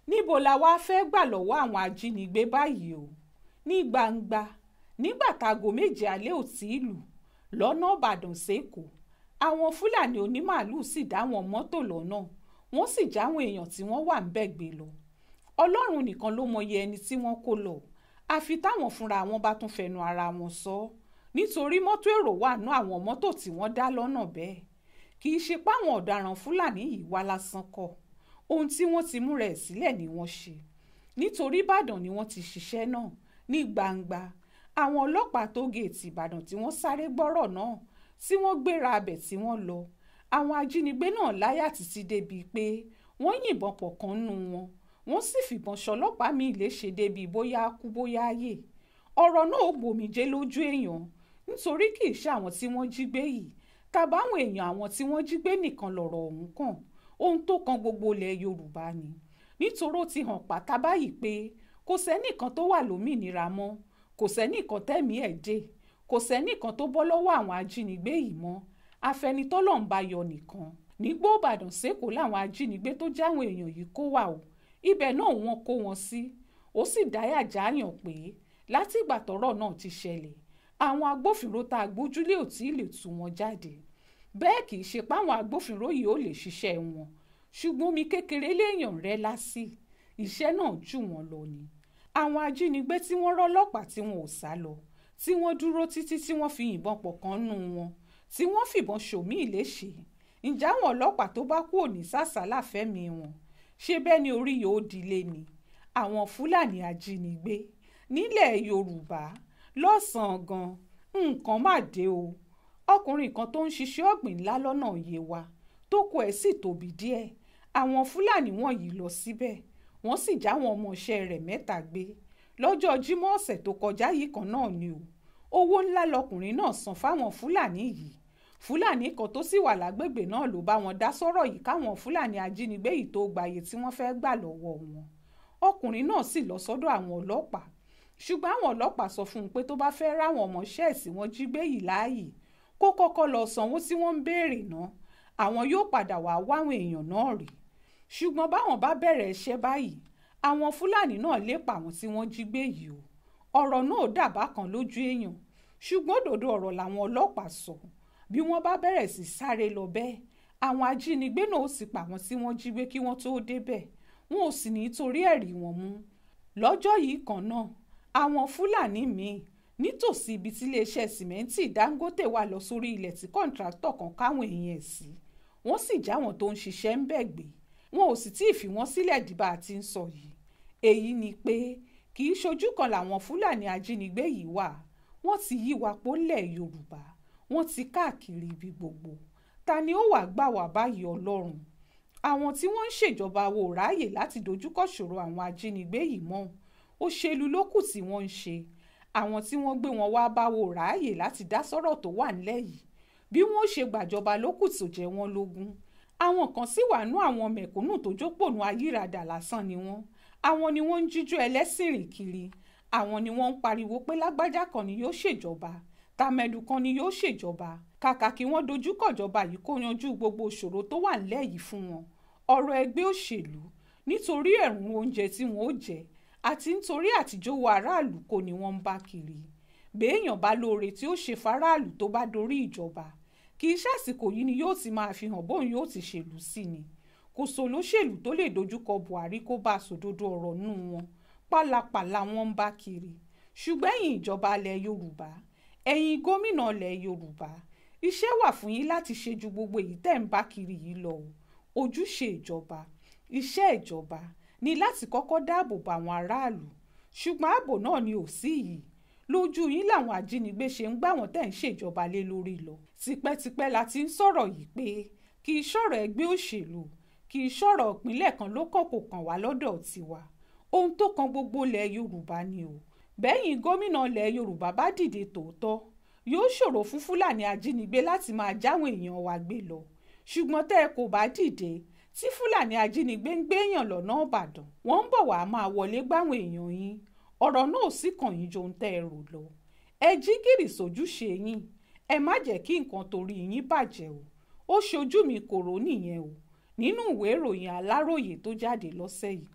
níbo la wá fẹ́ gbà lọ́wọ́ àwọn ajínigbé báyìí o? Ní gbangba nígbà táago méje alẹ́ ò tí ì lù lọ́nà Ìbàdàn sẹ́kọ̀ọ́, àwọn Fúlàní onímàálù sì dá wọn mọ́tò lọ́nà, wọ́n sì jáwọn èèyàn tí wọ́n wà ń bẹ̀ gbé lọ. Ọlọ́run nìkan ló mọyì ẹni tí wọ́n kó lọ, àfi táwọn fúnra wọn bá tún fẹnu ara wọn sọ, nítorí mọ́tò èrò wà nú àwọn mọ́tò tí wọ́n dá lọ́nà bẹ́ẹ̀. Kì í ṣe páwọn ọ̀daràn Fúlàní yìí wá lásán kọ́, ohun tí wọ́n ti múra ẹ̀ sílẹ̀ ni wọ́n ṣe. Nítorí Ìbàdàn ni wọ́n ti ṣiṣẹ́ náà ní gbangba. Àwọn ọlọ́pàá tógèètì Ìbàdàn tí wọ́n sáré gbọ́rọ̀ náà tí wọ́n gbéra abẹ̀ tí wọ́n lọ. Àwọn ajínigbé náà láyà títí débi pé wọ́n yìnbọn pọ̀ kan nú wọn, wọ́n sì fìbọn ṣọlọ́pàá míì léṣe débi bóyá kú bóyá yè. Ọ̀rọ̀ náà ò gbòmìjé lójú èèyàn, nítorí kì í ṣe àwọn tí wọ́n jí gbé yìí tàbáwọn èèyàn àwọn tí wọ́n jí gbé nìkan lọ̀rọ̀ ọ̀hún kàn, ohun tó kan gbogbo ilẹ̀ Yorùbá ni. Nítorí ó ti hàn pátá báyìí pé kò sẹ́nìkan tó wà lómìnira mọ́, kò sẹ́nìkan tẹ́mìí ẹ̀ dé, kò sẹ́nìkan tó bọ́ lọ́wọ́ àwọn ajínigbé yìí mọ́, afẹnitọ́lọ̀ ń bá yọ nìkan. Nígbó Ìbàdàn sẹ́kọ̀ọ́ làwọn ajínigbé tó jáwọn èèyàn yìí kó wà o, ibẹ̀ náà wọ́n kó wọn sí. Ó sì dáyà jáàyàn pé láti ìgbà tọ́rọ̀ náà ti ṣẹlẹ̀, àwọn agbófinró tá a gbójúlé ò tí ì lè tú wọn jáde. Bẹ́ẹ̀ kì í ṣe páwọn agbófinró yìí ò lè ṣiṣẹ́ wọn, ṣùgbọ́n omi kékeré léèyàn rẹ́ lásì, iṣẹ́ náà jù wọ́n lọ ni. Àwọn ajínigbé tí wọ́n rọ́lọ́pàá tí wọn ò sá lọ, tí wọ́n dúró títí tí wọ́n fi yìnbọn pọ̀ kan nú wọn, tí wọ́n fìbọn ṣòmí ìléṣe. Ǹjẹ́ àwọn ọlọ́pàá tó bá kú òní sàsálà fẹ́mi wọn? Ṣé bẹ́ẹ̀ ni orí yóò dilé ni? Àwọn Fúlàní ajínigbé nílẹ̀ Yorùbá lọ́sàn-án gan nǹkan má dé o. Ọkùnrin kan tó ń ṣiṣẹ́ ọ̀gbìn ńlá lọ́nà Yewa tó kó ẹ̀ sì tóbi díẹ̀, àwọn Fúlàní wọ̀nyí lọ síbẹ̀, wọ́n sì já àwọn ọmọọṣẹ́ rẹ̀ 3 gbé lọ́jọ́ Jímọ̀ ọ̀sẹ̀ tó kọjá yìí kan náà ni o. Owó ńlá lọkùnrin náà san fáwọn Fúlàní yìí. Fúlàní kan tó sì wà lágbègbè náà ló bá wọn dá sọ́rọ̀ yìí káwọn Fúlàní ajínigbé yìí tó gbàyè tí wọ́n fẹ́ gbà lọ́wọ́ wọn. Ọkùnrin náà sì lọ sọ́dọ̀ àwọn ọlọ́pàá, ṣùgbọ́n àwọn ọlọ́pàá sọ fún un pé tó bá fẹ́ ráwọn ọmọọṣẹ́ ẹ̀ tí wọ́n jí gbé yìí láàyè, kó kọ́kọ́ lọ sanwó tí wọ́n ń béèrè náà, àwọn yóò padà wá wáwọn èèyàn náà rí. Ṣùgbọ́n báwọn bá bẹ̀rẹ̀ iṣẹ́ báyìí, àwọn Fúlàní náà lè pa àwọn tí wọ́n jí gbé yìí o. Ọ̀rọ̀ náà dàbá kan lójú èèyàn, ṣùgbọ́n òdodo ọ̀rọ̀ làwọn ọlọ́pàá sọ. Bí wọ́n bá bẹ̀rẹ̀ sí sáré lọ bẹ́ẹ̀, àwọn ajínigbé náà ó sì pa àwọn tí wọ́n jí gbé kí wọ́n tó débẹ̀, wọn ò sì ní torí ẹ̀rí wọn mú. Lọ́jọ́ yìí kan náà, àwọn Fúlàní míì nítòsí ibi tí iléeṣẹ́ sìmẹ́ǹtì Dangote wà lọ sórí ilẹ̀ tí kọ́ńtráktọ̀ kan káwọn èèyàn ẹ̀ sí, wọ́n sì já wọn tó ń ṣiṣẹ́ ń bẹ̀ gbé, wọn ò sì tí ì fi wọ́n sílẹ̀ di bá a ti ń sọ yìí. Èyí ni pé kì í ṣojú kan làwọn Fúlàní ajínigbé yìí wà, wọ́n ti yí wa pólẹ̀ Yorùbá, wọ́n ti káàkiri ibi gbogbo. Ta ni ó wá gbà wá báyìí Ọlọ́run? Àwọn tí wọ́n ń ṣèjọba wo ráàyè láti dojúkọ ṣòro àwọn ajínigbé yìí mọ́, òṣèlú ló kù tí wọ́n ń ṣe. Àwọn tí wọ́n gbé wọn wá bá wo ráàyè láti dá sọ́rọ̀ tó wà nílẹ̀ yìí, bí wọ́n ṣe gbàjọba ló kù tó jẹ wọ́n lógún. Àwọn kan sì wà nú àwọn mẹ̀kúnnù tó jópònú ayírádà lásán ni wọ́n. Àwọn ni wọ́n ń jíjó ẹlẹ́sìn rìn kiri, àwọn ni wọ́n ń pariwo pé lágbájá kan ni yóò ṣèjọba, tàmẹ̀dù kan ni yóò ṣèjọba. Kàkà kí wọ́n dojúkọ̀jọba yìí kó yanjú gbogbo ìṣòro tó wà nílẹ̀ yìí fún wọn. Ọ̀rọ̀ ẹgbẹ́ òṣèlú, nítorí ẹ̀rùn oúnjẹ tí wọ́n ó jẹ àti nítorí àtijọ́wọ́ aráàlú kò ní wọ́n ń bá kiri. Béèyàn bá lóore tí ó ṣe fáráàlú tó bá dorí ìjọba, kì í ṣàsìkò yìí ni yóò ti máa fi hàn bóun yóò ti ṣèlú sí ni. Kò sólóṣèlú tó lè dojúkọ Buhari kó bá sòdodo ọ̀rọ̀ nú wọn, pálapàla wọn ń bá kiri. Ṣùgbọ́n ẹ̀yin ìjọba ilẹ̀ Yorùbá, ẹ̀yin gómìnà ilẹ̀ Yorùbá, iṣẹ́ wà fún yín láti ṣe ju gbogbo èyí tẹ́ ń bá kiri yìí lọ. Ojúṣe ìjọba, iṣẹ́ ìjọba ni láti kọ́kọ́ dáàbò bo àwọn aráàlú, ṣùgbọ́n ààbò náà ni ò sí yìí. Lójú yín làwọn ajínigbé ṣe ń gbà wọ́n tẹ́ ń ṣèjọba lé lórí lọ. Tipẹ́tipẹ́ la ti ń sọ̀rọ̀ yìí pé kì í ṣọ̀rọ̀ ẹgbẹ́ òṣèlú, kì í ṣọ̀rọ̀ ìpínlẹ̀ kan ló kàn kò kàn wá lọ́dọ̀ tiwa. Ohun tó kan gbogbo ilẹ̀ Yorùbá ni o. Bẹ́yìn gómìnà ilẹ̀ Yorùbá bá dìde tòótọ́, yóò ṣòro fún Fúlàní ajínigbé láti máa jáwọn èèyàn wa gbé lọ. Ṣùgbọ́n tẹ́ ẹ kò bá dìde, tí Fúlàní ajínigbé ń gbéyàn lọ́nà Ìbàdàn, wọ́n ń bọ̀ wá máa wọlé gbáwọn èèyàn yín. Ọ̀rọ̀ náà sì kàn yín ju ohun tẹ́ ẹ rò lọ. Ẹ jí gìrì sójúṣe yín, ẹ má jẹ́ kí nǹkan torí yín bàjẹ́ o. Ó ṣojú mi kòró nìyẹn o, nínú ìwé ìròyìn Aláròyé tó jáde lọ́sẹ̀ yìí.